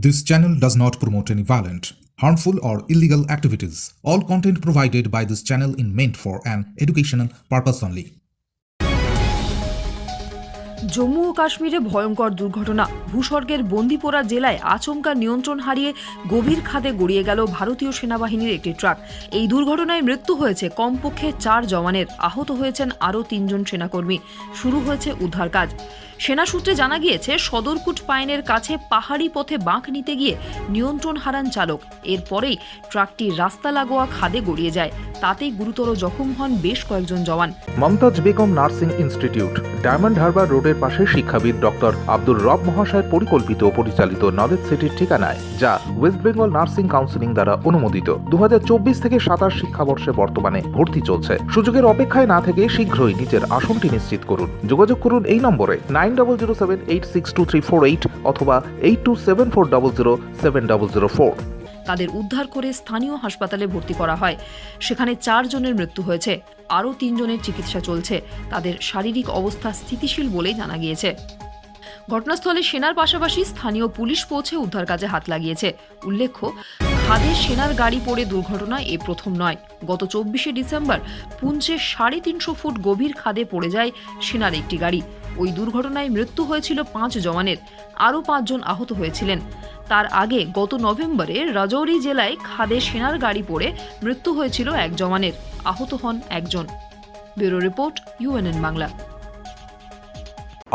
This channel does not promote any violent, harmful, or illegal activities. All content provided by this channel is meant for an educational purpose only. Jammu ও কাশ্মীরে ভয়ঙ্কর দুর্ঘটনা। ভূস্বর্গের বন্দিপোরা জেলায় আচমকা নিয়ন্ত্রণ হারিয়ে গভীর খাদে গড়িয়ে গেল ভারতীয় সেনাবাহিনীর একটি ট্রাক। এই দুর্ঘটনায় মৃত্যু হয়েছে কমপক্ষে 4 জওয়ানের, আহত হয়েছেন আরও 3 জন সেনাকর্মী। শুরু হয়েছে উদ্ধার কাজ। সেনা সূত্রে জানা গিয়েছে, সদরকুট পাইনের কাছে পাহাড়ি পথে বাঁক নিতে গিয়ে নিয়ন্ত্রণ হারান চালক। এরপরেই ট্রাকটি রাস্তা লাগোয়া খাদে গড়িয়ে যায়। তাতেই গুরুতর জখম হন বেশ কয়েকজন জওয়ান। মমতাজ বেগম নার্সিং ইনস্টিটিউট, ডায়মন্ড হারবার রোডের পাশে শিক্ষাবিদ ডক্টর আব্দুর রব মহাশয়ের পরিকল্পিত ও পরিচালিত নলেজ সিটির ঠিকানায়, যা ওয়েস্ট বেঙ্গল নার্সিং কাউন্সিলিং দ্বারা অনুমোদিত। 2024 থেকে 27 শিক্ষাবর্ষে বর্তমানে ভর্তি চলছে। সুযোগের অপেক্ষায় না থেকে শীঘ্রই নিজের আসনটি নিশ্চিত করুন। যোগাযোগ করুন এই নম্বরে 9007862348 অথবা 8274007004। তাদের উদ্ধার করে স্থানীয় হাসপাতালে ভর্তি করা হয়। সেখানে 4 জনের মৃত্যু হয়েছে, আরও 3 জনের চিকিৎসা চলছে। তাদের শারীরিক অবস্থা স্থিতিশীল বলেই জানা গিয়েছে। ঘটনাস্থলে সেনার পাশাপাশি স্থানীয় পুলিশ পৌঁছে উদ্ধার কাজে হাত লাগিয়েছে। উল্লেখ্য, খাদে সেনার গাড়ি পড়ে দুর্ঘটনা এ প্রথম নয়। গত 24শে ডিসেম্বর পুঞ্চে 350 ফুট গভীর খাদে পড়ে যায় সেনার একটি গাড়ি। ওই দুর্ঘটনায় মৃত্যু হয়েছিল 5 জওয়ানের, আরও 5 জন আহত হয়েছিলেন। তার আগে গত নভেম্বরে রাজৌরি জেলায় খাদে সেনার গাড়ি পড়ে মৃত্যু হয়েছিল 1 জওয়ানের, আহত হন 1 জন। Bureau report, UNN Bangla.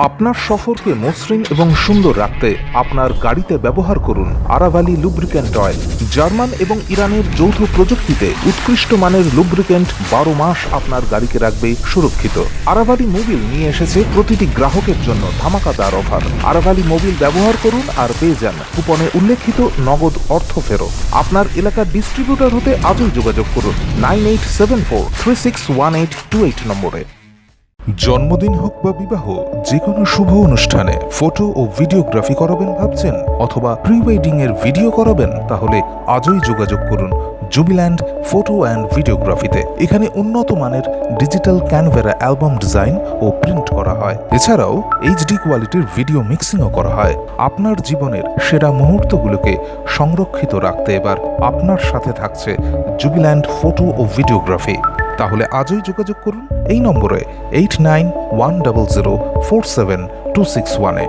আপনার সফরকে মসৃণ এবং সুন্দর রাখতে আপনার গাড়িতে ব্যবহার করুন আরাভালি লুব্রিক্যান্ট অয়েল। জার্মান এবং ইরানের যৌথ প্রযুক্তিতে উৎকৃষ্ট মানের লুব্রিক্যান্ট 12 মাস আপনার গাড়িকে রাখবে সুরক্ষিত। আরাভালি মোবিল নিয়ে এসেছে প্রতিটি গ্রাহকের জন্য ধামাকাদার অফার। আরাভালি মোবিল ব্যবহার করুন আর পেয়ে যান কুপনে উল্লেখিত নগদ অর্থ ফেরত। আপনার এলাকার ডিস্ট্রিবিউটর হতে আজই যোগাযোগ করুন 9874361828 নম্বরে। জন্মদিন হোক বা বিবাহ, যে কোনো শুভ অনুষ্ঠানে ফটো ও ভিডিওগ্রাফি করাবেন ভাবছেন, অথবা প্রি ওয়েডিং এর ভিডিও করাবেন, তাহলে আজই যোগাযোগ করুন জুবিল্যান্ড ফটো অ্যান্ড ভিডিওগ্রাফিতে। এখানে উন্নত মানের ডিজিটাল ক্যানভেরা অ্যালবাম ডিজাইন ও প্রিন্ট করা হয়। এছাড়াও HD কোয়ালিটির ভিডিও মিক্সিংও করা হয়। আপনার জীবনের সেরা মুহূর্তগুলোকে সংরক্ষিত রাখতে এবার আপনার সাথে থাকছে জুবিল্যান্ড ফটো ও ভিডিওগ্রাফি। তাহলে আজই যোগাযোগ করুন এই নম্বরে 8910047261-এ।